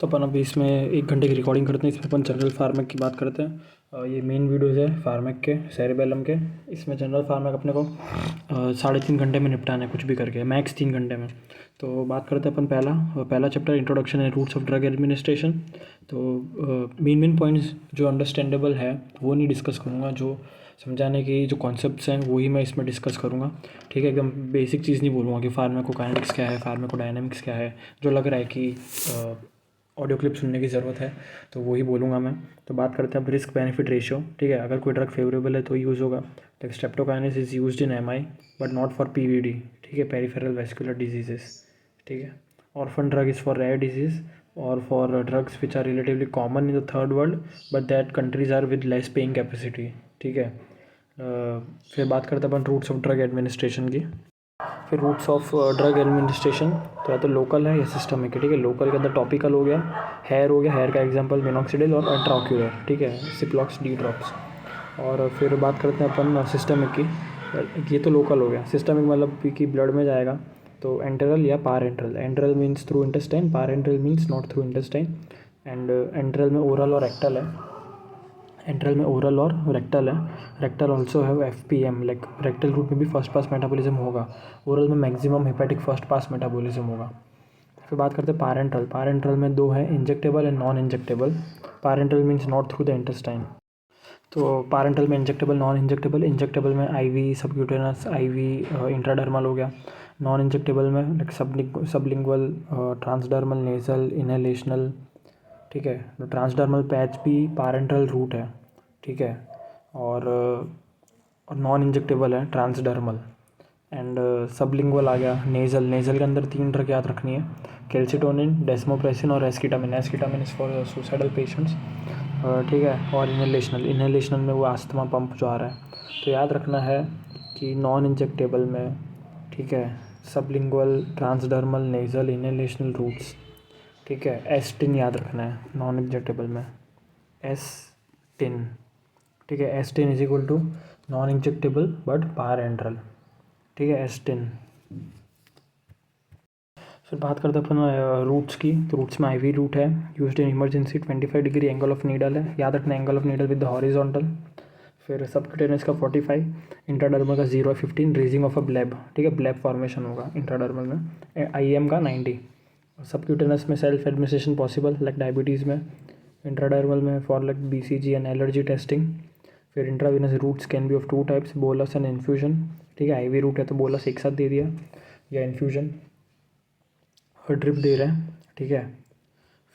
तो अपन अभी इसमें 1 घंटे की रिकॉर्डिंग करते हैं। इसमें अपन जनरल फार्मेक की बात करते हैं। ये मेन वीडियोज़ है फार्मेक के, सेरेबेलम के। इसमें जनरल फार्मेक अपने को 3.5 घंटे में निपटाना है, कुछ भी करके, मैक्स 3 घंटे में। तो बात करते हैं अपन पहला चैप्टर इंट्रोडक्शन है, रूट्स ऑफ ड्रग एडमिनिस्ट्रेशन। तो मेन पॉइंट्स जो अंडरस्टैंडेबल है वो नहीं डिस्कस करूँगा, जो समझाने की जो कॉन्सेप्ट्स हैं वही मैं इसमें डिस्कस करूँगा। ठीक है, एकदम बेसिक चीज़ नहीं बोलूँगा कि फार्माकोकाइनेटिक्स क्या है, फार्माकोडायनामिक्स क्या है, जो लग रहा है कि ऑडियो क्लिप सुनने की ज़रूरत है तो वही बोलूँगा मैं। तो बात करते हैं अब रिस्क बेनिफिट रेशियो। ठीक है, अगर कोई ड्रग फेवरेबल है तो यूज़ होगा। Like streptokinase is used in MI but not for PVD. ठीक है, पेरिफेरल वैस्कुलर डिजीजेस। ठीक है, orphan drug is for rare disease और for drugs which are relatively common in the third world but that countries are with less paying capacity. ठीक है, फिर बात करते हैं अपन रूट्स ऑफ ड्रग एडमिनिस्ट्रेशन की। फिर रूट्स ऑफ ड्रग एडमिनिस्ट्रेशन तो या तो लोकल है या सिस्टमिक है। ठीक है, लोकल के अंदर टॉपिकल हो गया, हेयर का एग्जांपल मिनॉक्सिडिल और इंट्राऑक्यूलर। ठीक है, सिप्लॉक्स डी ड्रॉप्स। और फिर बात करते हैं अपन सिस्टमिक की। ये तो लोकल हो गया। सिस्टमिक मतलब कि ब्लड में जाएगा तो एंटरल या parenteral. Enteral means through intestine, parenteral means not through intestine. And enteral में ओरल और रेक्टल है। एंट्रल में ओरल और रेक्टल है। रेक्टल ऑल्सो है FPM, लाइक रेक्टल रूट में भी फर्स्ट पास मेटाबॉलिज्म होगा। ओरल में maximum hepatic first pass metabolism होगा। फिर बात करते हैं पारेंटल। पारेंटल में 2 है, injectable and non injectable. Parenteral means not through the intestine. तो पारेंटल में इंजेक्टेबल, नॉन इंजेक्टेबल। इंजेक्टेबल में IV सबक्यूटेनस, IV इंट्राडर्मल हो गया। नॉन इंजेक्टेबल में like sublingual, transdermal, nasal, inhalational. ठीक है, तो ट्रांसडर्मल पैच भी पारेंटल रूट है। ठीक है, और नॉन इंजेक्टेबल है ट्रांसडर्मल। एंड सबलिंगुअल आ गया नेज़ल। नेज़ल के अंदर 3 ड्रग याद रखनी है, कैल्सिटोनिन, डेस्मोप्रेसिन और एस्कीटामिन। एस्कीटामिन इज़ फॉर सुसाइडल पेशेंट्स। ठीक है, और इनहेलेशनल में वो आस्थमा पंप जो आ रहा है। तो याद रखना है कि नॉन इंजेक्टेबल में, ठीक है, sublingual, transdermal, nasal, inhalational routes. ठीक है, एस्टिन याद रखना है नॉन इंजेक्टेबल में, एस्टिन। ठीक है, एस्टिन is equal to non injectable but parenteral. ठीक है, एस्टिन। फिर बात करते हैं अपन रूट्स की। तो रूट्स में IV रूट है, used in emergency. 25 degree angle of needle है, याद रखना angle of needle with the horizontal. फिर सबक्यूटेनियस का 45, इंट्राडर्मल का 0-15, रेजिंग ऑफ अ ब्लेब। ठीक है, ब्लेब फॉर्मेशन होगा इंट्राडर्मल में। IM का 90। सबक्यूटेनस में self administration possible, like diabetes में। इंट्राडर्मल में for like BCG and allergy testing. फिर intravenous routes can be of 2 types, bolus and infusion. ठीक है, IV रूट है तो बोलस एक साथ दे दिया या इन्फ्यूजन और ड्रिप दे रहे हैं। ठीक है,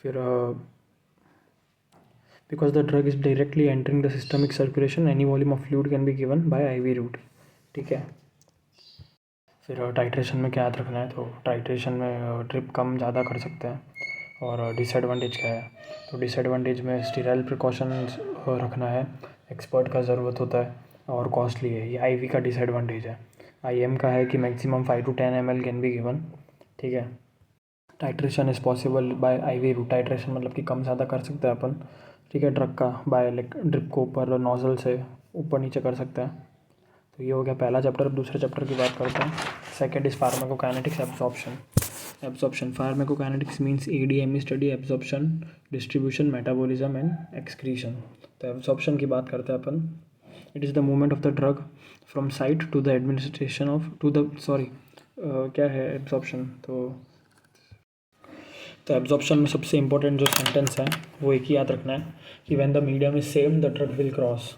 फिर because the drug is directly entering the systemic circulation, any volume of fluid can be given by IV route. ठीक है, फिर टाइट्रेशन में क्या याद रखना है, तो टाइट्रेशन में ड्रिप कम ज़्यादा कर सकते हैं। और डिसएडवांटेज क्या है, तो डिसएडवांटेज में स्टीराइल प्रिकॉशंस रखना है, एक्सपर्ट का ज़रूरत होता है और कॉस्टली है। ये IV का डिसएडवांटेज है। IM का है कि maximum 5 to 10 ml can be given. ठीक है, titration is possible by IV route. Titration मतलब कि कम ज़्यादा कर सकते हैं अपन। ठीक है, ड्रग का बाय लाइक ड्रिप को ऊपर नोजल से ऊपर नीचे कर सकते हैं। तो ये हो गया पहला चैप्टर। अब दूसरे चैप्टर की बात करते हैं। Second is pharmacokinetics, absorption. Pharmacokinetics means ADME study, absorption, distribution, metabolism and excretion. तो एब्जॉर्प्शन की बात करते हैं अपन। It is the movement of the drug from site to the administration of क्या है एब्जॉर्प्शन। तो एब्जॉर्प्शन में सबसे इंपॉर्टेंट जो सेंटेंस है वो एक ही याद रखना है कि when the medium is same the drug will cross.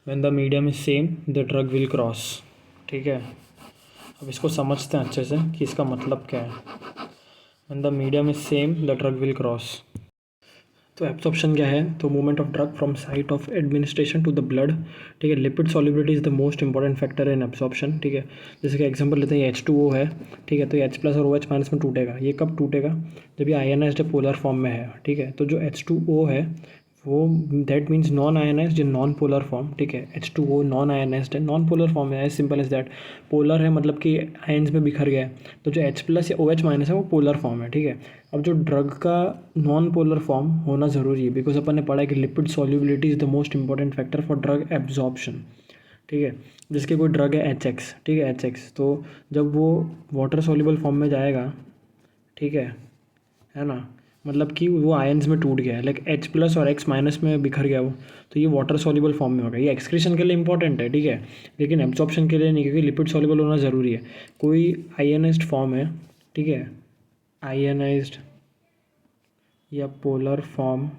When the medium is same the drug will cross. ठीक है, अब इसको समझते हैं अच्छे से कि इसका मतलब क्या है। When the medium is same the drug will cross. तो एब्जॉर्प्शन क्या है, तो movement of drug from site of administration to the blood. ठीक है, lipid solubility is the most important factor in absorption. ठीक है, जैसे कि एग्जांपल लेते हैं H2O है। ठीक है, तो H+ और OH- में टूटेगा। ये कब टूटेगा, जब ये आयनाइज्ड पोलर फॉर्म में है। ठीक है, तो जो H2O है वो that means non ionized in non polar form. ठीक है, H2O नॉन आयनाइज्ड है, नॉन पोलर फॉर्म है, as simple as that. Polar है मतलब कि आयन्स में बिखर गया है, तो जो H+ या OH- है वो पोलर फॉर्म है। ठीक है, अब जो ड्रग का नॉन पोलर फॉर्म होना ज़रूरी है, बिकॉज अपन ने पढ़ा है कि lipid solubility is the most important factor for drug absorption. ठीक है, जिसके कोई ड्रग है HX। ठीक है, HX तो जब वो वाटर सॉल्युबल फॉर्म में जाएगा, ठीक है ना, मतलब कि वो आयन्स में टूट गया है, लाइक H+ और X- में बिखर गया वो, तो ये वाटर सॉल्युबल फॉर्म में होगा। ये एक्सक्रीशन के लिए इंपॉर्टेंट है, ठीक है, लेकिन एब्जॉर्प्शन के लिए नहीं, क्योंकि लिपिड सॉल्युबल होना ज़रूरी है। कोई आयनाइज्ड फॉर्म है, ठीक है, आयनाइज्ड या polar form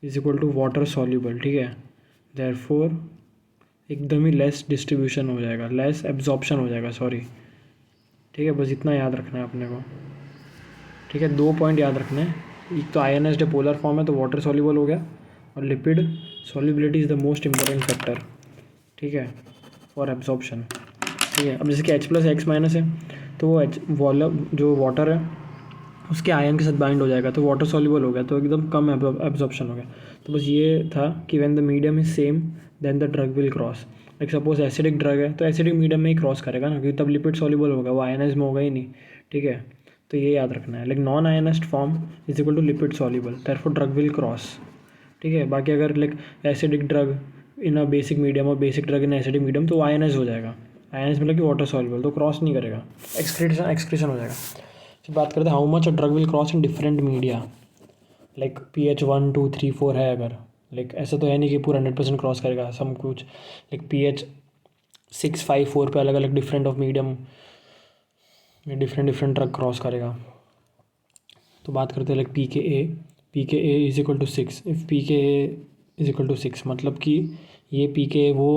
is equal to water soluble, ठीक है, देयरफॉर एकदम ही लेस डिस्ट्रीब्यूशन हो जाएगा, लेस एब्जॉर्प्शन हो जाएगा, सॉरी, ठीक है, बस इतना याद रखना है अपने को, ठीक है। 2 पॉइंट याद रखने हैं, एक तो आयनाइज्ड पोलर फॉर्म है तो वाटर सॉल्युबल हो गया, और lipid solubility is the most important factor, ठीक है, फॉर एब्जॉर्प्शन, ठीक है। अब जैसे कि H+X- है, तो वो जो वाटर है उसके आयन के साथ बाइंड हो जाएगा, तो वाटर सॉल्युबल हो गया, तो एकदम कम एब्जॉर्प्शन हो गया। तो बस ये था कि when the medium is same then the drug will cross, like suppose acidic drug है तो एसिडिक मीडियम में ही क्रॉस करेगा ना, क्योंकि तब लिपिड सॉल्युबल होगा, वो आयनाइज में होगा ही नहीं, ठीक है। तो ये याद रखना है, like non ionized form is equal to lipid soluble, therefore drug will cross, ठीक है। बाकी अगर like acidic drug in a basic medium और basic drug in acidic medium, तो आयनाइज हो जाएगा, आयनाइज मतलब कि वाटर सॉल्युबल, तो क्रॉस नहीं करेगा, एक्सक्रीशन हो जाएगा। फिर बात करते हैं how much a drug will cross in different media, like pH 1 2 3 4 है अगर, लाइक ऐसा तो है नहीं कि पूरा 100% क्रॉस करेगा, सब कुछ लाइक pH 6 5 4 पे अलग अलग डिफरेंट ऑफ मीडियम में डिफरेंट ड्रग क्रॉस करेगा। तो बात करते हैं like pKa is equal to 6, if pKa is equal to 6 मतलब कि ये pKa वो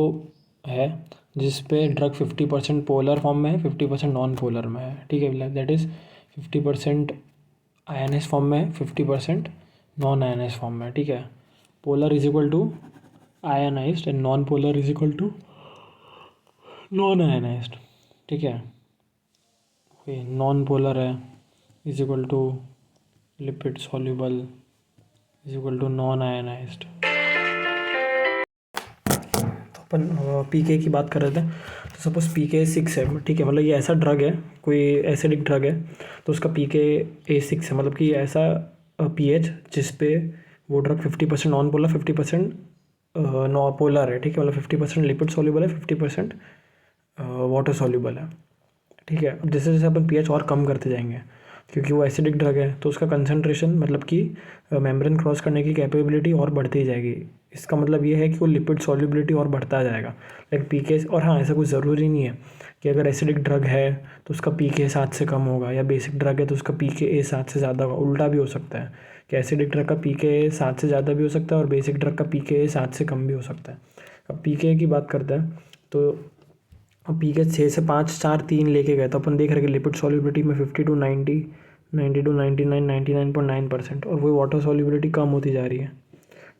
है जिस पे ड्रग 50% पोलर फॉर्म में है, 50% नॉन पोलर में है, ठीक है, दैट इज़ 50% आयनाइज फॉर्म में है, 50% नॉन आयनाइज फॉर्म में है, ठीक है। Polar is equal to ionized and non polar is equal to non ionized, ठीक है। नॉन पोलर है is equal to lipid soluble is equal to non ionized. तो अपन पीके की बात कर रहे थे, तो सपोज pKa 6 है, ठीक है, मतलब ये ऐसा ड्रग है, कोई एसिडिक ड्रग है, तो उसका pKa 6 है, मतलब कि ऐसा pH जिस पे वो ड्रग 50% नॉन पोलर 50% नॉ पोलर है, ठीक है, मतलब 50% लिपिड सॉल्युबल है, 50% वाटर सॉल्युबल है, ठीक है। अब जैसे जैसे अपन pH और कम करते जाएंगे, क्योंकि वो एसिडिक ड्रग है, तो उसका कंसनट्रेशन मतलब कि मेम्ब्रेन क्रॉस करने की कैपेबिलिटी और बढ़ती जाएगी। इसका मतलब ये है कि वो लिपिड सॉल्युबिलिटी और बढ़ता जाएगा, लाइक पीके। और हाँ, ऐसा कुछ ज़रूरी नहीं है कि अगर एसिडिक ड्रग है तो उसका pKa 7 से कम होगा, या बेसिक ड्रग है तो उसका pKa 7 से ज़्यादा होगा, उल्टा भी हो सकता है कि एसिडिक ड्रग का pKa 7 से ज़्यादा भी हो सकता है और बेसिक ड्रग का pKa 7 से कम भी हो सकता है। अब pKa की बात करते हैं, तो अब pKa 6 से 5 4 3 लेके गए, तो अपन देख रहे हैं कि लिपिड सॉल्युबिलिटी में 50 टू 90 90 टू 99 99.9%, और वो वाटर सॉल्युबिलिटी कम होती जा रही है,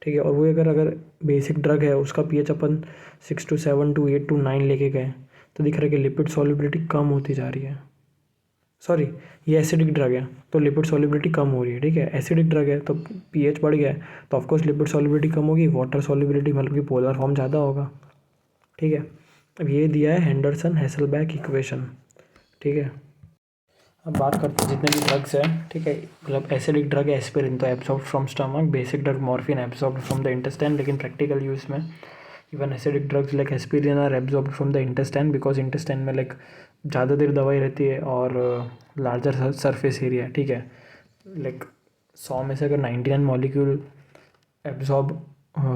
ठीक है। और वो अगर बेसिक ड्रग है उसका pH अपन 6 टू 7 टू 8 टू 9 लेके गए, तो दिख रहा है कि लिपिड सॉल्युबिलिटी कम होती जा रही है, सॉरी, ये एसिडिक ड्रग है तो लिपिड सॉल्युबिलिटी कम हो रही है, ठीक है। एसिडिक ड्रग है तो pH बढ़ गया है, तो ऑफकोर्स लिपिड सॉल्युबिलिटी कम होगी, वाटर सॉल्युबिलिटी मतलब कि पोलर फॉर्म ज़्यादा होगा, ठीक है। अब ये दिया है हेंडरसन हेसलबैक इक्वेशन, ठीक है। अब बात करते हैं जितने भी ड्रग्स हैं, ठीक है, मतलब एसिडिक ड्रग है एस्पिरिन, तो absorb from stomach, basic drug morphine absorb from the intestine, लेकिन प्रैक्टिकल यूज़ में even acidic drugs like aspirin are absorb from the intestine, because intestine में लाइक ज़्यादा देर दवाई रहती है और लार्जर सरफेस एरिया, ठीक है, लाइक 100 में से अगर 99 मॉलिक्यूल एब्जॉर्ब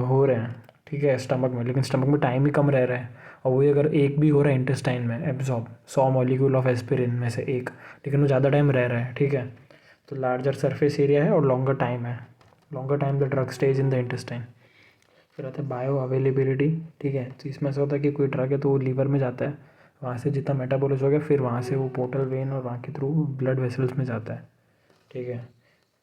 हो रहे हैं, ठीक है, स्टमक में, लेकिन स्टमक में टाइम ही कम रह रहा है, और वही अगर एक भी हो रहा है इंटेस्टाइन में एब्जॉर्ब 100 मॉलिक्यूल ऑफ एस्पिरिन में से एक, लेकिन वो ज़्यादा टाइम रह रहा है, ठीक है, तो लार्जर सरफेस एरिया है और लॉन्गर टाइम है, longer time the drug stage in the intestine. फिर आता है बायो अवेलेबिलिटी, ठीक है, तो इसमें ऐसा होता है कि कोई ड्रग है तो वो लीवर में जाता है, वहाँ से जितना मेटाबॉलिज्म हो गया फिर वहाँ से वो पोर्टल वेन और वहाँ के थ्रू ब्लड वेसल्स में जाता है, ठीक है।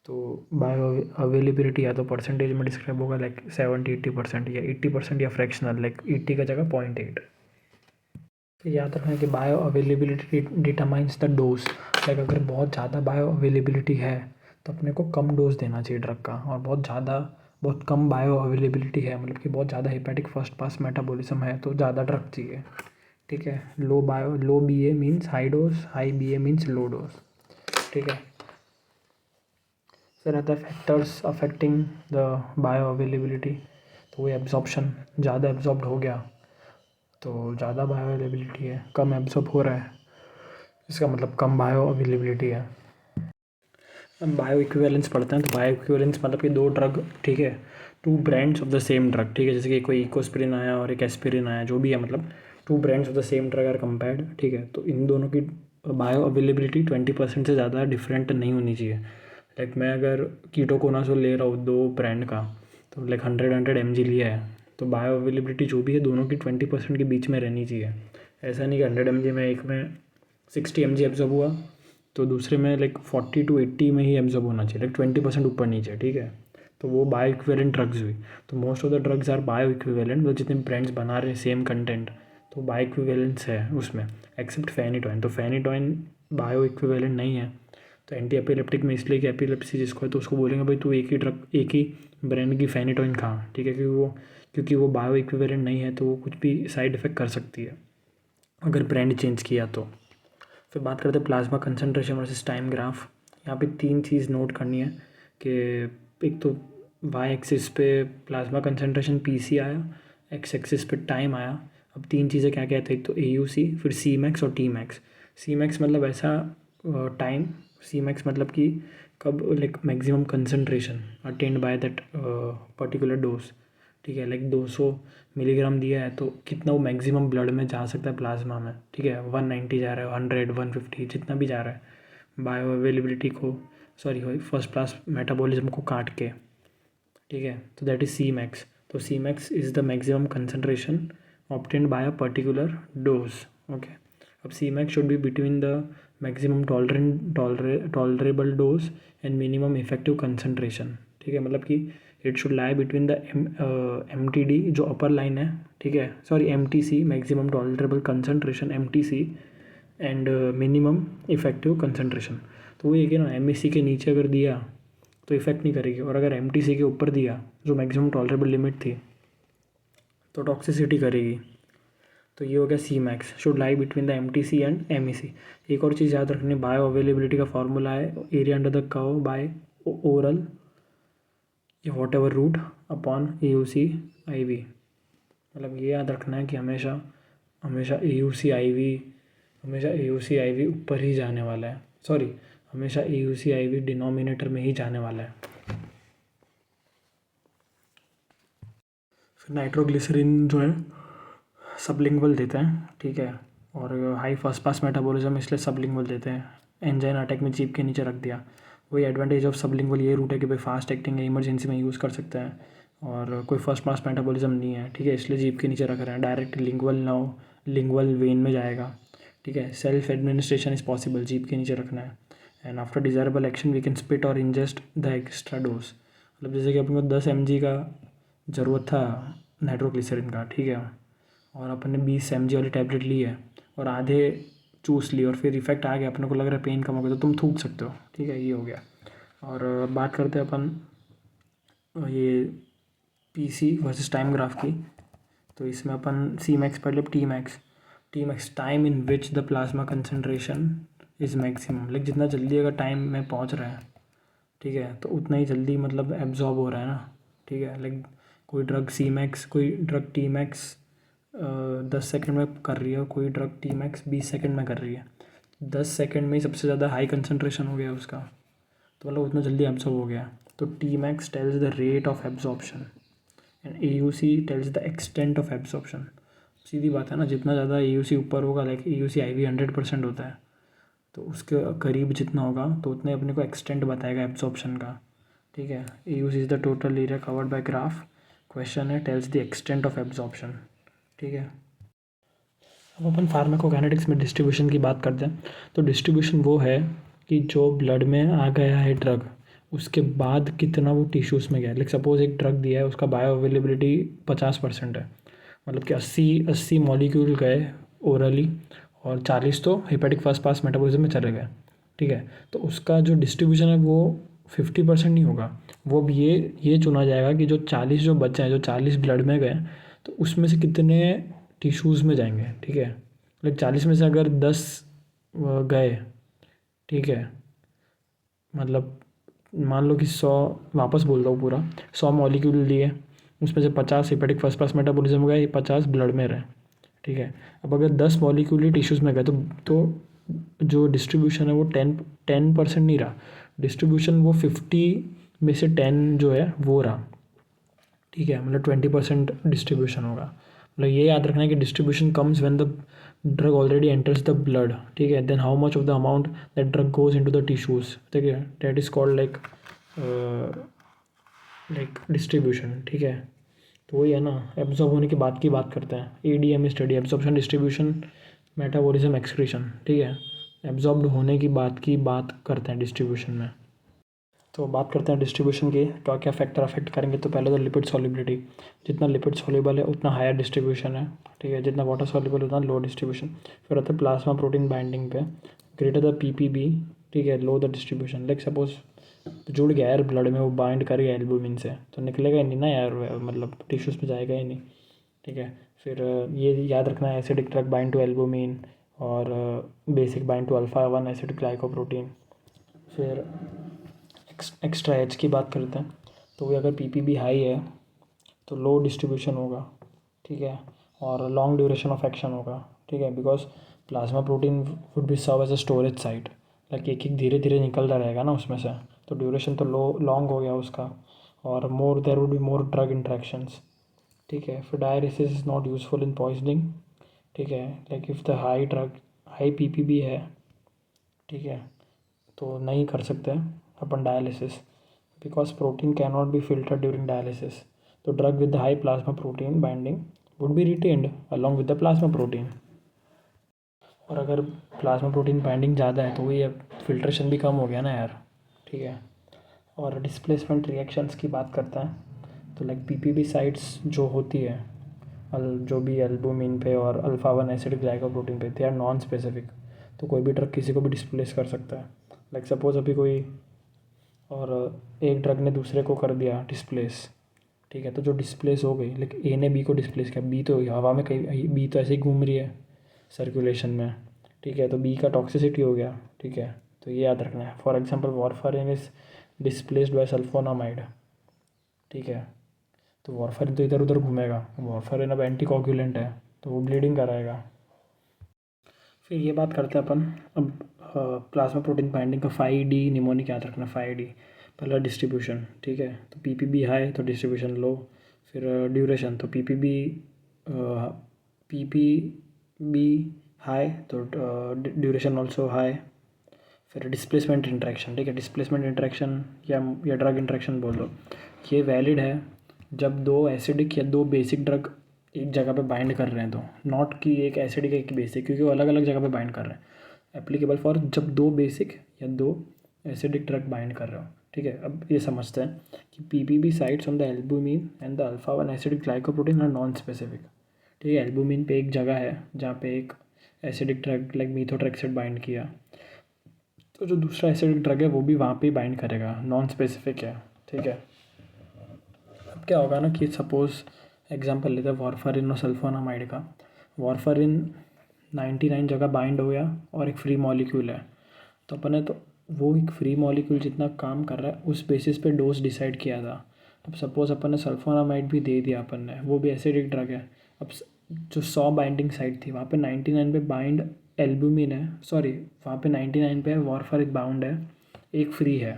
तो बायो अवेलेबिलिटी या तो परसेंटेज में डिस्क्राइब होगा लाइक 70-80%, या 80% या फ्रैक्शनल, लाइक 80 का जगह 0.8। फिर याद रखना कि bio availability determines the dose, like अगर बहुत ज़्यादा बायो अवेलेबिलिटी है तो अपने को कम डोज देना चाहिए ड्रग का, और बहुत कम बायो अवेलेबिलिटी है मतलब कि बहुत ज़्यादा हेपेटिक फर्स्ट पास मेटाबॉलिज्म है तो ज़्यादा ड्रग चाहिए, ठीक है। लो BA means high dose, high BA means low dose, ठीक है। फिर आता है factors affecting the bio availability, तो वो एब्जॉर्प्शन, ज़्यादा एब्जॉर्ब हो गया तो ज़्यादा बायो अवेलेबिलिटी है, कम एब्जॉर्ब हो रहा है इसका मतलब कम बायो अवेलेबिलिटी है। हम बायो इक्विवेलेंस पढ़ते हैं, तो बायो इक्विवेलेंस मतलब कि दो ड्रग, ठीक है, two brands of the same drug, ठीक है, जैसे कि कोई इकोस्पिरिन आया और एक एस्पिरिन आया, जो भी है, मतलब two brands of the same drug are compared, ठीक है, तो इन दोनों की बायो अवेलेबिलिटी 20% से ज़्यादा डिफरेंट नहीं होनी चाहिए। लाइक मैं अगर कीटोकोनाजोल ले रहा हूँ 2 ब्रांड का, तो लाइक 100 mg लिया है, तो बायो अवेलेबिलिटी जो भी है दोनों की 20% के बीच में रहनी चाहिए। ऐसा नहीं कि 100 mg में एक में 60 mg एब्जॉर्ब हुआ तो दूसरे में लाइक 40 to 80 में ही एब्जॉर्ब होना चाहिए, लाइक 20% ऊपर नीचे, ठीक है, तो वो बायो इक्विवेलेंट ड्रग्स हुई। तो most of the drugs are bio equivalent, मतलब जितने ब्रांड्स बना रहे हैं सेम कंटेंट, तो बायो इक्विवेलेंस है उसमें, एक्सेप्ट फेनिटोइन। तो फेनिटोइन बायो इक्विवेलेंट नहीं है। तो एंटी एपिलेप्टिक में इसलिए कि एपिलेप्सी जिसको है तो उसको बोलेंगे भाई तू एक ही ब्रांड की फेनिटोइन खा, ठीक है, क्योंकि वो बायो इक्विवेलेंट नहीं है, तो वो कुछ भी साइड इफेक्ट कर सकती है अगर ब्रांड चेंज किया तो। फिर बात करते हैं plasma concentration versus time graph. यहाँ पे 3 चीज़ नोट करनी है कि एक तो वाई एक्सिस पे प्लाज्मा कंसनट्रेशन पीसी आया, एक्स एक्सिस पे टाइम आया। अब 3 चीज़ें क्या क्या थे, एक तो एयूसी, फिर सी मैक्स और टी मैक्स। सी मैक्स मतलब ऐसा टाइम, सी मैक्स मतलब कि कब like maximum concentration attend by that particular dose, ठीक है, लाइक 200 मिलीग्राम दिया है तो कितना वो मैक्सिमम ब्लड में जा सकता है प्लाज्मा में, ठीक है, 190 जा रहा है, 100, 150 जितना भी जा रहा है बायो अवेलेबिलिटी को, सॉरी फर्स्ट क्लास मेटाबॉलिज्म को काट के, ठीक है, तो दैट इज़ सी मैक्स। तो C max is the maximum concentration obtained by a particular dose, okay. अब C max should be between the maximum tolerable dose and minimum effective concentration, ठीक है, मतलब कि it should lie between the MTD जो upper line है, ठीक है, sorry MTC maximum tolerable concentration, MTC and minimum effective concentration. तो वो ये कि ना MAC के नीचे अगर दिया तो इफेक्ट नहीं करेगी, और अगर MTC के ऊपर दिया जो मैक्सिमम टॉलरेबल लिमिट थी तो टॉक्सिसिटी करेगी। तो ये हो गया C max should lie between the MTC and MEC। एक और चीज़ याद रखनी, बायो अवेलेबिलिटी का फॉर्मूला है area under the curve by oral या whatever route upon AUC IV। मतलब ये याद रखना है कि हमेशा हमेशा AUC IV ऊपर ही जाने वाला है, सॉरी हमेशा AUC IV डिनोमिनेटर में ही जाने वाला है। फिर नाइट्रोग्लिसरीन जो है सबलिंगुअल देते हैं, ठीक है, और हाई फर्स्ट पास मेटाबॉलिज्म इसलिए सबलिंगुअल देते हैं। एंजाइन अटैक में जीभ के नीचे रख दिया, वही एडवांटेज ऑफ सबलिंगुअल ये रूट है कि भाई फास्ट एक्टिंग है, इमरजेंसी में यूज़ कर सकते हैं, और कोई फर्स्ट पास मेटाबॉलिज्म नहीं है, ठीक है, इसलिए जीभ के नीचे रख रहे हैं, डायरेक्ट लिंगुअल ना हो, लिंगुअल वेन में जाएगा, ठीक है, सेल्फ एडमिनिस्ट्रेशन इज पॉसिबल, जीभ के नीचे रखना है, and after desirable action we can spit और इंजेस्ट द एक्स्ट्रा डोज। मतलब जैसे कि अपन को 10 mg का ज़रूरत था नाइट्रोग्लिसरीन का, ठीक है, और अपन ने 20 mg वाली टैबलेट ली है और आधे चूस ली और फिर इफेक्ट आ गया, अपने को लग रहा है पेन कम हो गया, तो तुम थूक सकते हो, ठीक है, ये हो गया। और बात करते हैं अपन ये PC वर्सेस टाइम ग्राफ की। तो इसमें अपन सी मैक्स पढ़ ले, T max time in which the plasma concentration is maximum, like जितना जल्दी अगर टाइम में पहुंच रहा है, ठीक है, तो उतना ही जल्दी मतलब एब्जॉर्ब हो रहा है ना, ठीक है, लाइक कोई ड्रग सी मैक्स, कोई ड्रग टी मैक्स 10 सेकेंड में कर रही है, कोई ड्रग टी मैक्स 20 सेकेंड में कर रही है, 10 सेकेंड में ही सबसे ज़्यादा हाई कंसनट्रेशन हो गया उसका, तो मतलब उतना जल्दी एब्जॉर्ब हो गया। तो T max tells the rate of absorption and AUC tells the extent of absorption. सीधी बात है ना, जितना ज़्यादा AUC ऊपर होगा, लाइक AUC IV 100% होता है, तो उसके करीब जितना होगा तो उतने अपने को एक्सटेंट बताएगा एब्जॉर्प्शन का, ठीक है। AUC is the total area covered by graph, question है tells the extent of absorption, ठीक है। अब अपन फार्माकोकाइनेटिक्स में डिस्ट्रीब्यूशन की बात करते हैं। तो डिस्ट्रीब्यूशन वो है कि जो ब्लड में आ गया है ड्रग, उसके बाद कितना वो टिश्यूज़ में गया। लाइक सपोज एक ड्रग दिया है, उसका बायो अवेलेबिलिटी 50% है, मतलब कि 80 मॉलिक्यूल गए ओरली और 40 तो हेपेटिक फर्स्ट पास मेटाबॉलिज्म में चले गए, ठीक है। तो उसका जो डिस्ट्रीब्यूशन है वो 50% नहीं होगा, वो भी ये चुना जाएगा कि जो 40 जो बचे हैं, जो 40 ब्लड में गए, तो उसमें से कितने टिश्यूज़ में जाएंगे, ठीक है। लाइक 40 में से अगर 10 गए, ठीक है, मतलब मान लो कि 100, वापस बोल रहा हूँ पूरा, 100 मॉलिक्यूल लिए, उसमें से 50 हेपेटिक फर्स्ट पास मेटाबॉलिज्म गए, 50 ब्लड में रहे, ठीक है। अब अगर 10 मॉलिक्यूल ही टिश्यूज़ में गए तो जो डिस्ट्रीब्यूशन है वो 10% नहीं रहा, डिस्ट्रीब्यूशन वो 50 में से 10 जो है वो रहा, ठीक है, मतलब 20% डिस्ट्रीब्यूशन होगा। मतलब ये याद रखना है कि distribution comes when the drug already enters the blood, ठीक है, then how much of the amount that drug goes into the tissues, ठीक है, that is called like distribution, ठीक है। तो वही है ना, एब्जॉर्ब होने के बाद की बात करते हैं। ADM study, absorption, distribution, metabolism, excretion, ठीक है। एब्जॉर्ब्ड होने की बात करते हैं डिस्ट्रीब्यूशन में। तो बात करते हैं डिस्ट्रीब्यूशन की, क्या क्या फैक्टर अफेक्ट करेंगे। तो पहले तो लिपिड सॉल्युबिलिटी, जितना लिपिड सॉल्युबल है उतना हायर डिस्ट्रीब्यूशन है, ठीक है, जितना वाटर सॉल्युबल उतना लो डिस्ट्रीब्यूशन। फिर आता है प्लाज्मा प्रोटीन बाइंडिंग पे, ग्रेटर द पीपीबी, ठीक है, लो द डिस्ट्रीब्यूशन। लाइक सपोज जुड़ गया यार ब्लड में, वो बाइंड कर गया एल्बुमिन से, तो निकलेगा ही नहीं ना यार, मतलब टिश्यूज़ में जाएगा ही नहीं, ठीक है। फिर ये याद रखना है, acidic drug bind to albumin और basic bind to alpha 1 acid glycoprotein. फिर एक्स्ट्रा एच की बात करते हैं, तो वो अगर पीपीबी हाई है तो लो डिस्ट्रीब्यूशन होगा, ठीक है, और लॉन्ग ड्यूरेशन ऑफ एक्शन होगा, ठीक है, because plasma protein would be serve as a storage site, like एक एक धीरे धीरे निकलता रहेगा ना उसमें से, तो ड्यूरेशन तो लॉन्ग हो गया उसका, और more there would be more drug interactions, ठीक है। फिर dialysis is not useful in poisoning, ठीक है, like if the high PPB है, ठीक है, तो नहीं कर सकते अपन dialysis, because protein can not be filtered during dialysis. तो drug with high plasma protein binding would be retained along with the plasma protein. और अगर प्लाज्मा प्रोटीन बाइंडिंग ज़्यादा है तो ये फिल्ट्रेशन भी कम हो गया ना यार, ठीक है। और डिस्प्लेसमेंट रिएक्शंस की बात करते हैं, तो लाइक पीपीबी साइट्स जो होती है जो भी एल्बुमिन पे और अल्फा 1 एसिड ग्लाइकोप्रोटीन पे, दे आर नॉन स्पेसिफिक। तो कोई भी ड्रग किसी को भी डिस्प्लेस कर सकता है। लाइक सपोज अभी कोई और एक ड्रग ने दूसरे को कर दिया डिस्प्लेस, ठीक है, तो जो डिस्प्लेस हो गई, लेकिन ए ने बी को डिस्प्लेस किया, बी तो हवा में कहीं, बी तो ऐसे ही घूम रही है सर्कुलेशन में, ठीक है, तो बी का टॉक्सिसिटी हो गया, ठीक है। तो ये याद रखना है। For example warfarin is displaced by sulfonamide, ठीक है, तो वारफारिन तो इधर उधर घूमेगा, वारफारिन अब एंटीकोगुलेंट है तो वो ब्लीडिंग कराएगा। फिर ये बात करते हैं अपन अब प्लाज्मा प्रोटीन बाइंडिंग का 5D निमोनिक याद रखना, 5D। पहला डिस्ट्रीब्यूशन, ठीक है, तो पीपीबी हाई तो डिस्ट्रीब्यूशन लो। फिर ड्यूरेशन, तो पीपीबी हाई तो ड्यूरेशन ऑल्सो हाई। फिर डिस्प्लेसमेंट इंट्रैक्शन, ठीक है, डिस्प्लेसमेंट इंट्रैक्शन या ड्रग इंट्रैक्शन बोल दो, ये वैलिड है जब दो एसिडिक या दो बेसिक ड्रग एक जगह पे बाइंड कर रहे हैं, तो नॉट कि एक एसिडिक एक बेसिक, क्योंकि वो अलग अलग जगह पे बाइंड कर रहे हैं। एप्लीकेबल फॉर जब दो बेसिक या दो एसिडिक ड्रग बाइंड कर रहे हो, ठीक है। अब ये समझते हैं कि PPB sites on the albumin and the alpha 1 acidic glycoprotein are non specific, ठीक है। एल्बुमिन पे एक जगह है जहाँ पे एक एसिडिक ड्रग लाइक मीथोट्रेक्सेट बाइंड किया, तो जो दूसरा एसिडिक ड्रग है वो भी वहाँ पे बाइंड करेगा, नॉन स्पेसिफिक है, ठीक है। अब क्या होगा ना कि सपोज एग्जांपल लेते हैं वारफारिन और सल्फोनामाइड का। वारफारिन 99 जगह बाइंड हो गया और एक फ्री मॉलिक्यूल है, तो अपन ने तो वो एक फ्री मॉलिक्यूल जितना काम कर रहा है उस बेसिस पे डोज डिसाइड किया था। अब सपोज अपन ने सल्फोनामाइड भी दे दिया अपन ने, वो भी एसिडिक ड्रग है। अब जो 100 बाइंडिंग साइट थी वहाँ पे 99 पे बाइंड एल्बुमिन है, सॉरी वहाँ पे 99 पे वारफारिन बाउंड है, एक फ्री है,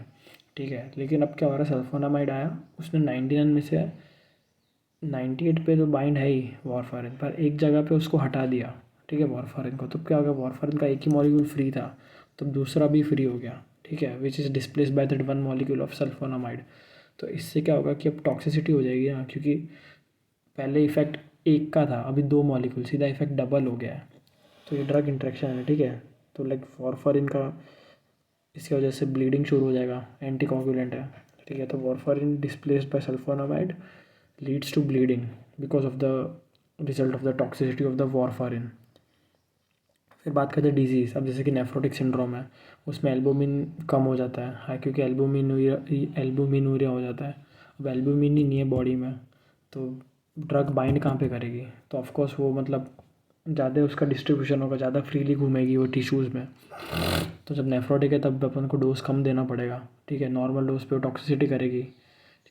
ठीक है। लेकिन अब क्या हो रहा है, सल्फोनामाइड आया, उसने 99 में से 98 पे तो बाइंड है ही वारफारिन पर, एक जगह पे उसको हटा दिया, ठीक है, वारफारिन को। तो क्या हो गया, वारफारिन का एक ही मॉलिक्यूल फ्री था तो दूसरा भी फ्री हो गया, ठीक है, which is displace by that one molecule of sulfonamide. तो इससे क्या होगा कि अब टॉक्सिसिटी हो जाएगी ना, क्योंकि पहले इफेक्ट एक का था, अभी दो मॉलिक्यूल, सीधा इफेक्ट डबल हो गया है। तो ये ड्रग इंट्रैक्शन है, ठीक है। तो लाइक वारफारिन का इसकी वजह से ब्लीडिंग शुरू हो जाएगा, एंटीकोगुलेंट है, ठीक है। तो warfarin displaced by sulfonamide leads to bleeding because of the result of the toxicity of the warfarin। फिर बात करते हैं डिजीज़। अब जैसे कि नेफ्रोटिक सिंड्रोम है, उसमें एल्बुमिन कम हो जाता है, हाँ, क्योंकि एल्बुमिनूरिया हो जाता है। अब एल्बुमिन ही नहीं है बॉडी में तो ड्रग बाइंड कहाँ पे करेगी, तो ऑफकोर्स वो मतलब ज़्यादा उसका डिस्ट्रीब्यूशन होगा, ज़्यादा फ्रीली घूमेगी वो टिश्यूज़ में। तो जब नेफ्रोटिक है तब अपन को डोज कम देना पड़ेगा, ठीक है, नॉर्मल डोज पे वो टॉक्सिसिटी करेगी,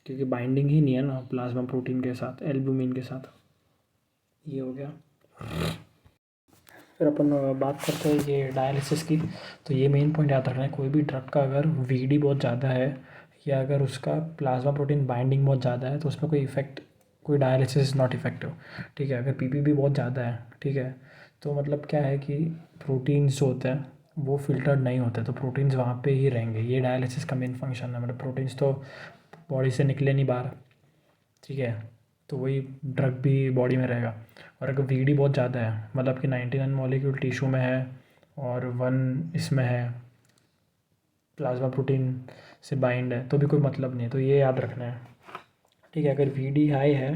क्योंकि बाइंडिंग ही नहीं है ना प्लाज्मा प्रोटीन के साथ, एल्बुमिन के साथ। ये हो गया। फिर अपन बात करते हैं ये डायलिसिस की। तो ये मेन पॉइंट याद रखना है, कोई भी ड्रग का अगर वीडी बहुत ज़्यादा है या अगर उसका प्लाज्मा प्रोटीन बाइंडिंग बहुत ज़्यादा है तो उसमें कोई इफेक्ट, कोई डायलिसिस इज़ नॉट इफेक्टिव। ठीक है, अगर पीपीपी बहुत ज़्यादा है, ठीक है, तो मतलब क्या है कि प्रोटीन्स जो होते हैं वो फिल्टर्ड नहीं होते, तो प्रोटीन्स वहाँ पे ही रहेंगे। ये डायलिसिस का मेन फंक्शन है, मतलब प्रोटीन्स तो बॉडी से निकले नहीं बाहर, ठीक है, तो वही ड्रग भी बॉडी में रहेगा। और अगर वीडी बहुत ज़्यादा है, मतलब कि 99 मॉलिक्यूल टिश्यू में है और 1 इसमें है, प्लाज्मा प्रोटीन से बाइंड है, तो भी कोई मतलब नहीं है, तो ये याद रखना है। ठीक है, अगर वीडी हाई है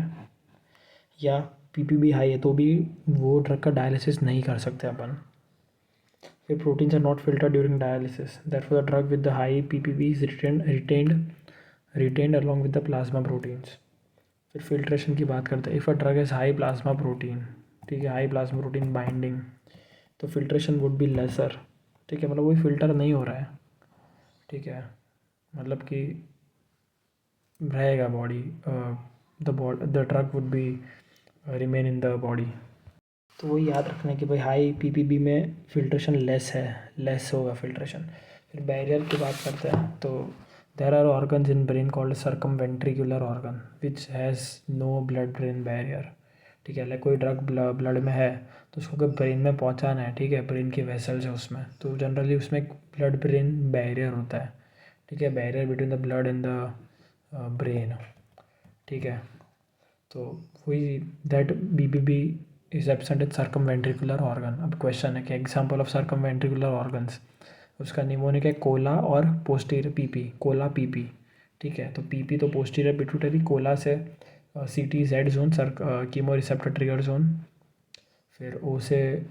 या पीपीबी हाई है तो भी वो ड्रग का डायलिसिस नहीं कर सकते अपन। फिर proteins are not filtered during dialysis, therefore the drug with the high ppb is retained along with the plasma proteins। फिर फिल्ट्रेशन की बात करते हैं। If a drug is high plasma protein, ठीक है, हाई प्लाज्मा प्रोटीन बाइंडिंग, तो filtration would be lesser. ठीक है, मतलब वही फिल्टर नहीं हो रहा है, ठीक है, मतलब कि रहेगा body, the drug would be remain in the body. तो वही याद रखना है कि भाई हाई पीपीबी में फिल्ट्रेशन लेस होगा फिल्ट्रेशन। फिर बैरियर की बात करते हैं तो there are organs in brain called circumventricular organ which has no blood brain barrier. ठीक है, लाइक कोई ड्रग ब्लड में है तो उसको अगर ब्रेन में पहुंचाना है, ठीक है, ब्रेन की वेसल्स है उसमें, तो जनरली उसमें एक ब्लड ब्रेन बैरियर होता है। ठीक है, barrier between the blood and the brain. ठीक है, तो वही that BBB is absent in circumventricular organ. अब क्वेश्चन है कि एग्जांपल ऑफ सर्कमवेंट्रिकुलर ऑर्गन्स, उसका निमोनिक है कोला और पोस्टीरियर पीपी, कोला पीपी। ठीक है, तो पीपी तो पोस्टीरियर पिट्यूटरी, कोला से सीटी Z zone sir chemo receptor trigger zone, फिर ओ से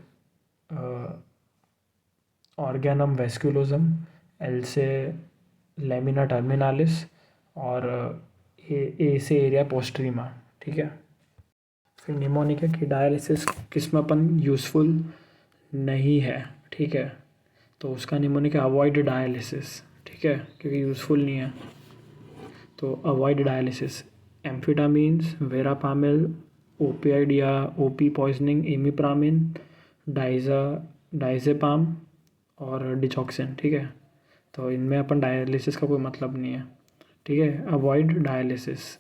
ऑर्गेनम वेस्कुलोजम, एल से लेमिना टर्मिनालिस और ए से एरिया पोस्ट्रीमा। ठीक है, फिर निमोनिका की डायलिसिस किस में अपन यूज़फुल नहीं है, ठीक है, तो उसका निमोनिका अवॉइड डायलिसिस, ठीक है, क्योंकि यूज़फुल नहीं है, तो अवॉइड डायलिसिस। एम्फिटामिन्स, वेरापामिल, ओपियाइड या ओपी पॉइजनिंग, इमिप्रामिन, डाइज़ेपाम और डिचॉक्सिन। ठीक है, तो इनमें अपन डायलिसिस का कोई मतलब नहीं है। ठीक है, अवॉइड डायलिसिस,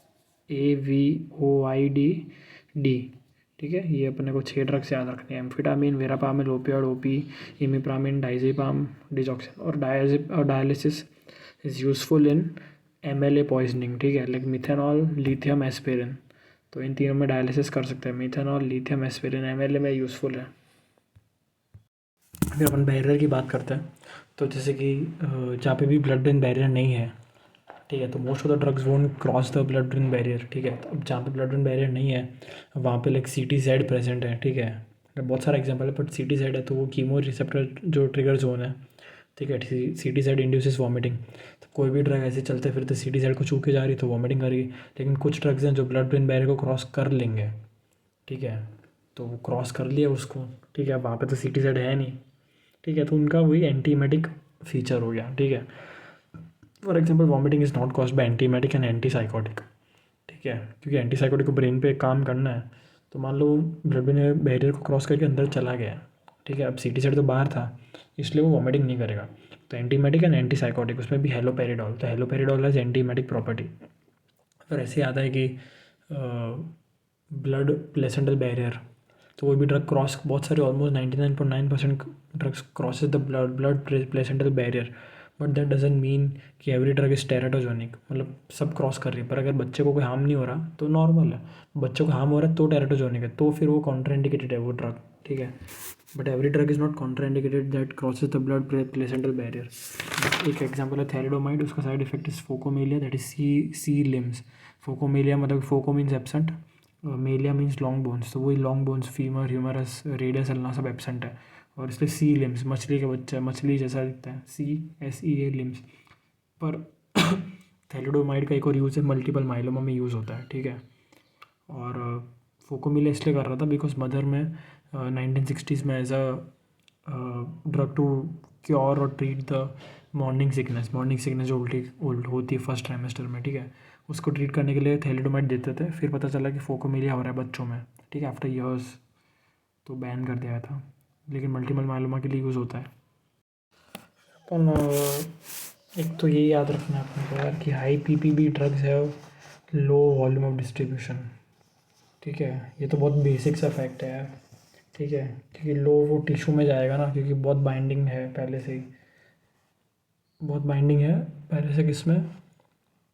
AVOID। ठीक है, ये अपने को 6 ड्रग्स याद रखने हैं, amphetamine, verapamil, opioid, OP, इमिप्रामिन, diazepam, डिचॉक्सिन। और dialysis is useful in MLA poisoning. ठीक है, लाइक मिथेनॉल, लिथियम, एस्पिरिन, तो इन तीनों में डायलिसिस कर सकते हैं। मिथेनॉल, लिथियम, एस्पिरिन MLA में यूज़फुल है। फिर अपन बैरियर की बात करते हैं, तो जैसे कि जहाँ पे भी ब्लड ब्रेन बैरियर नहीं है, ठीक है, तो most of the drugs won't cross the blood brain barrier. ठीक है, तो अब जहाँ पे ब्लड ब्रेन बैरियर नहीं है वहाँ पे लाइक CTZ प्रेजेंट है। ठीक है, बहुत सारा एग्जांपल है, बट CTZ है तो वो कीमो रिसेप्टर जो ट्रिगर जोन है। ठीक है, CTZ इंड्यूसेस वॉमिटिंग, तो कोई भी ड्रग ऐसे चलते फिरते CTZ को छू के जा रही तो वॉमिटिंग करेगी। लेकिन कुछ ड्रग्स हैं जो ब्लड ब्रेन बैरियर को क्रॉस कर लेंगे। ठीक है, तो वो क्रॉस कर लिया उसको, ठीक है, वहाँ पे तो CTZ है नहीं। ठीक है, तो उनका वही एंटीमेटिक फीचर हो गया। ठीक है, for example vomiting is not caused by antiemetic and antipsychotic. ठीक है, क्योंकि एंटीसाइकोटिक को ब्रेन पे काम करना है, तो मान लो ब्लड ब्रेन बैरियर को क्रॉस करके अंदर चला गया। ठीक है, अब CTZ तो बाहर था इसलिए वो वॉमिटिंग नहीं करेगा। तो एंटीमेटिक एंड एंटीसाइकोटिक, उसमें भी हेलोपेरिडोल, तो हेलोपेरिडोल हैज़ एंटीमेटिक प्रॉपर्टी। फिर ऐसे आता है कि ब्लड प्लेसेंटल बैरियर, तो वो भी ड्रग क्रॉस, बहुत सारे almost 99.9% drugs crosses the blood placental barrier, but that doesn't mean कि एवरी ड्रग इज टेराटोजोनिक, मतलब सब क्रॉस कर रही है। पर अगर बच्चे को कोई हार्म नहीं हो रहा तो नॉर्मल है, बच्चों को हार्म हो रहा है तो टेराटोजोनिक है, तो फिर वो कॉन्ट्राइंडिकेटेड है वो ड्रग। ठीक है, but every drug is not contraindicated that crosses the blood placental barrier. एक एग्जाम्पल है थैलिडोमाइड, उसका side effect is phocomelia, that is seal limbs. Phocomelia मतलब phoco means absent, melia means long bones, तो वही long bones, femur, humerus, radius, ulna सब absent है। और इसलिए सी लिम्स, मछली का बच्चा, मछली जैसा दिखता है, CSEA लिम्स। पर थैलिडोमाइड का एक और यूज़ है, मल्टीपल माइलोमा में यूज़ होता है। ठीक है, और फोकोमिलिया इसलिए कर रहा था बिकॉज मदर में 1960s में as a drug to cure और ट्रीट द मॉर्निंग सिकनेस जो उल्टी होती है फर्स्ट ट्राइमेस्टर में। ठीक है, उसको ट्रीट करने के लिए थैलिडोमाइड देते थे, फिर पता चला कि फोकोमिलिया हो रहा है बच्चों में। ठीक है, आफ्टर ईयर्स तो बैन कर दिया था। लेकिन मल्टीपल मायलोमा के लिए यूज़ होता है। अपन एक तो ये याद रखना है अपने को यार कि हाई पीपीवी ड्रग्स है लो वॉल्यूम ऑफ डिस्ट्रीब्यूशन, ठीक है। ये तो बहुत बेसिक सा फैक्ट है यार, ठीक है, क्योंकि लो वो टिश्यू में जाएगा ना, क्योंकि बहुत बाइंडिंग है पहले से ही, बहुत बाइंडिंग है पहले से किसमें,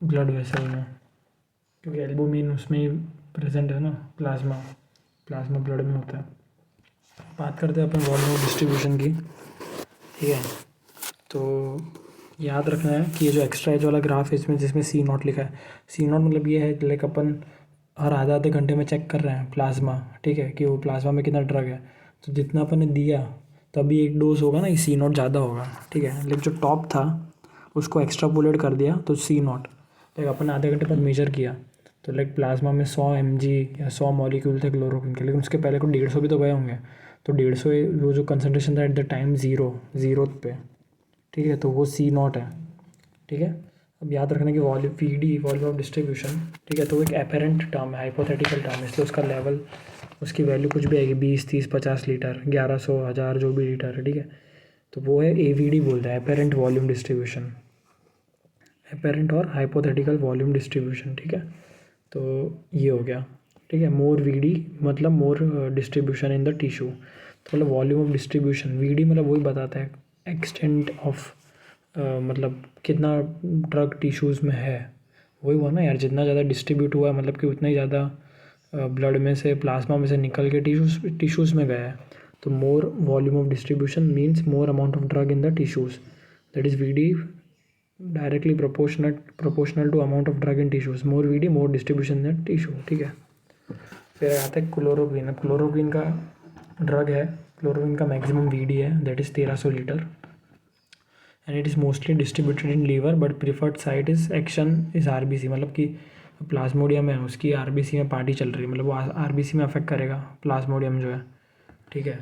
ब्लड वेसल में, क्योंकि एल्बुमिन उसमें ही प्रेजेंट है ना, प्लाज्मा, प्लाज्मा ब्लड में होता है। बात करते हैं अपन वॉल्यूम ऑफ डिस्ट्रीब्यूशन की, ठीक है। तो याद रखना है कि ये जो एक्स्ट्रा एज वाला ग्राफ है इसमें जिसमें सी नॉट लिखा है, सी नॉट मतलब ये है लाइक अपन हर आधे आधे घंटे में चेक कर रहे हैं प्लाज्मा, ठीक है, कि वो प्लाज्मा में कितना ड्रग है। तो जितना अपन ने दिया तभी एक डोज होगा ना, ये सी नॉट ज़्यादा होगा, ठीक है। लेकिन जो टॉप था उसको एक्स्ट्रापोलेट कर दिया तो सी नॉट, लाइक अपन आधे घंटे बाद मेजर किया तो लाइक प्लाज्मा में 100 mg या 100 मॉलिक्यूल थे क्लोरोक्विन के, लेकिन उसके पहले को 150 भी तो गए होंगे। तो 150 वो जो कंसनट्रेशन था एट द टाइम जीरो पे, ठीक है, तो वो सी नॉट है, ठीक है। अब याद रखना कि volume V volume of distribution, ठीक है, तो वो एक एपेरेंट टर्म है, हाइपोथेटिकल टर्म है, इसलिए उसका लेवल, उसकी वैल्यू कुछ भी आएगी 20 30 50 लीटर 1100 1000 जो भी लीटर है, ठीक है। तो वो है AVD बोलता है, एपेरेंट वॉल्यूम डिस्ट्रीब्यूशन, एपेरेंट और हाइपोथेटिकल वॉल्यूम डिस्ट्रीब्यूशन, ठीक है। तो ये हो गया, ठीक है। मोर VD मतलब मोर डिस्ट्रीब्यूशन इन द टिश्यू, तो मतलब वॉल्यूम ऑफ डिस्ट्रीब्यूशन, VD मतलब वही बताता है एक्सटेंट ऑफ, मतलब कितना ड्रग टिश्यूज़ में है, वही हुआ ना यार, जितना ज़्यादा डिस्ट्रीब्यूट हुआ है मतलब कि उतना ही ज़्यादा ब्लड में से, प्लाज्मा में से निकल के टिश्यूज़ में गया है। तो more volume of distribution means more amount of drug in the tissues, that is VD directly proportional to amount of drug in tissues, more VD more distribution in tissue, ठीक है। फिर आता है क्लोरोक्विन। अब क्लोरोक्विन का drug है, chloroquine का maximum VD है that is 1300 litre and it is mostly distributed in liver but preferred site is action is RBC, मतलब कि प्लाज्मोडियम है उसकी RBC में पार्टी चल रही है, मतलब वो RBC में अफेक्ट करेगा प्लाज्मोडियम जो है, ठीक है।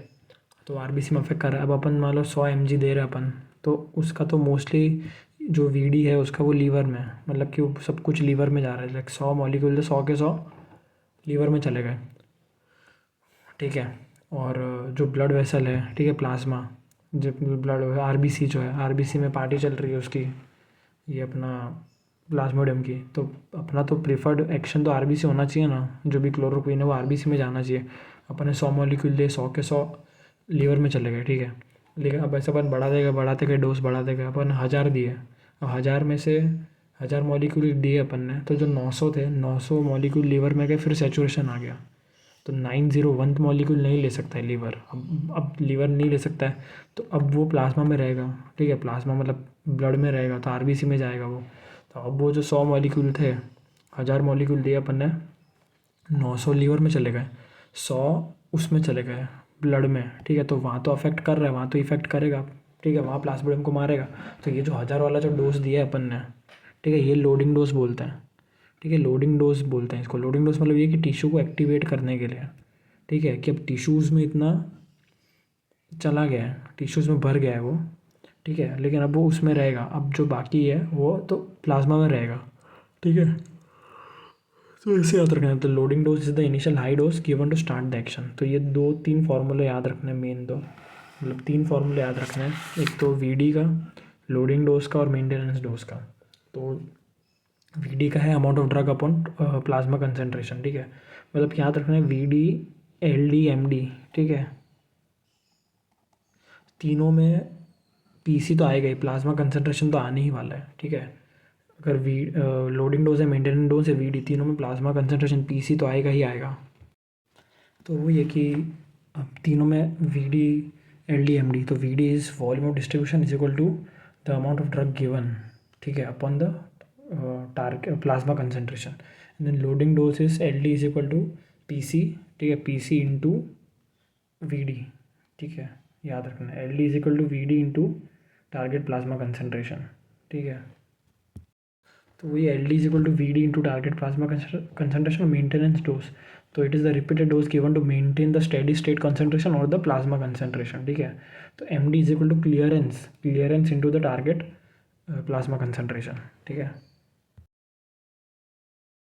तो RBC में अफेक्ट कर रहा है। अब अपन मान लो 100 mg दे रहे हैं अपन, तो उसका तो मोस्टली जो VD है उसका वो लीवर में है, मतलब कि वो सब कुछ लीवर में जा रहा है, लाइक 100 मॉलिक्यूल तो 100 के 100 लीवर में चले गए, ठीक है। और जो ब्लड वेसल है, ठीक है, प्लाज्मा जो ब्लड RBC जो है, RBC में पार्टी चल रही है उसकी, ये अपना प्लाज्मोडियम की, तो अपना तो प्रेफर्ड एक्शन तो RBC होना चाहिए ना, जो भी क्लोरोक्विन है वो RBC में जाना चाहिए। अपन ने 100 मॉलिक्यूल दिए, 100 के 100 लीवर में चले गए, ठीक है। लेकिन अब ऐसा अपन बढ़ाते गए डोज बढ़ाते गए, अपन 1000 दिए, अब 1000 में से 1000 मॉलिक्यूल दिए अपन ने, तो जो 900 थे 900 मॉलिक्यूल लीवर में गए, फिर सैचुरेशन आ गया, तो 901 मॉलिक्यूल नहीं ले सकता है लीवर, अब लीवर नहीं ले सकता है, तो अब वो प्लाज्मा में रहेगा, ठीक है, प्लाज्मा मतलब ब्लड में रहेगा, तो RBC में जाएगा वो। तो अब वो जो 100 मॉलिक्यूल थे, 1000 मॉलिक्यूल दिए अपन ने, 900 लीवर में चले गए, 100 उसमें चले गए ब्लड में, ठीक है। तो वहाँ तो अफेक्ट कर रहा है, वहाँ तो इफेक्ट करेगा, ठीक है, वहाँ प्लाज्मोडियम को मारेगा। तो ये जो 1000 वाला जो डोज दिया है अपन ने, ठीक है, ये लोडिंग डोज बोलते हैं, ठीक है, लोडिंग डोज बोलते हैं इसको। लोडिंग डोज मतलब ये कि टिश्यू को एक्टिवेट करने के लिए, ठीक है, कि अब टिश्यूज़ में इतना चला गया है, टिश्यूज़ में भर गया है वो, ठीक है, लेकिन अब वो उसमें रहेगा, अब जो बाकी है वो तो प्लाज्मा में रहेगा, ठीक है। तो इसे याद रखना है, तो loading dose is the initial high dose given to start the action. तो ये 2-3 फार्मूले याद रखने हैं, मेन दो, मतलब 3 फार्मूले याद रखने हैं, एक तो VD का, लोडिंग डोज का और मेंटेनेंस डोज का। तो VD का है amount of drug upon plasma concentration, ठीक है, मतलब याद रखना है VD LD MD, ठीक है, तीनों में PC तो आएगा ही, प्लाज्मा कंसेंट्रेशन तो आने ही वाला है, ठीक है। अगर लोडिंग डोज है, मेंटेनेंस डोज है, VD, तीनों में प्लाज्मा कंसेंट्रेशन PC तो आएगा ही आएगा। तो वो ये कि अब तीनों में VD LD MD, तो VD is volume of distribution is equal to the amount of drug given, ठीक है, upon the target plasma concentration, and then loading dose is LD is equal to PC, ठीक है, PC into VD, ठीक है, याद रखना है LD is equal to VD into target plasma concentration, ठीक है। तो वही LD is equal to VD into target plasma concentration maintenance dose, तो it is the repeated dose given to maintain the steady state concentration और the plasma concentration, ठीक है। तो MD is equal to clearance into the target plasma concentration, ठीक है।